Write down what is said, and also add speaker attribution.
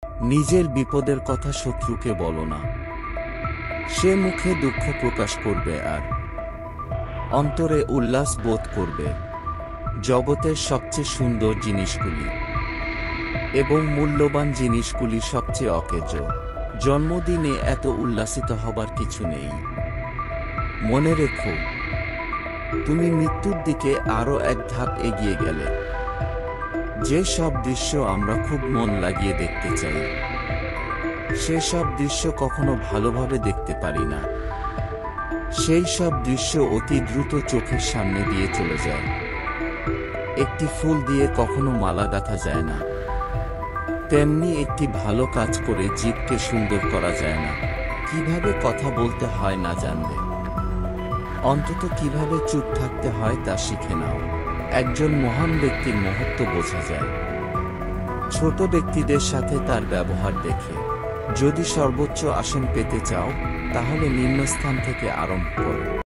Speaker 1: নিজের বিপদের কথা শত্রুকে বলো না। সে মুখে দুঃখ প্রকাশ করবে আর অন্তরে উল্লাস বোধ করবে। জগতের সবচেয়ে সুন্দর জিনিসগুলি এবং মূল্যবান জিনিসগুলি সবচেয়ে অকেজ। জন্মদিনে এত উল্লাসিত হবার কিছু নেই। মনে রেখো, তুমি মৃত্যুর দিকে আরও এক ধাপ এগিয়ে গেলে। যে সব দৃশ্য আমরা খুব মন লাগিয়ে দেখতে চাই, সে সব দৃশ্য কখনো ভালোভাবে দেখতে পারি না। সেই সব দৃশ্য অতি দ্রুত চোখের সামনে দিয়ে চলে যায়। একটি ফুল দিয়ে কখনো মালা গাঁথা যায় না, তেমনি একটি ভালো কাজ করে জীবকে সুন্দর করা যায় না। কিভাবে কথা বলতে হয় না জানলে, অন্তত কিভাবে চুপ থাকতে হয় তা শিখে নাও। একজন মহান ব্যক্তির মহত্ব বোঝা যায় ছোট ব্যক্তিদের সাথে তার ব্যবহার দেখে। যদি সর্বোচ্চ আসন পেতে চাও, তাহলে নিম্নস্থান থেকে আরম্ভ করো।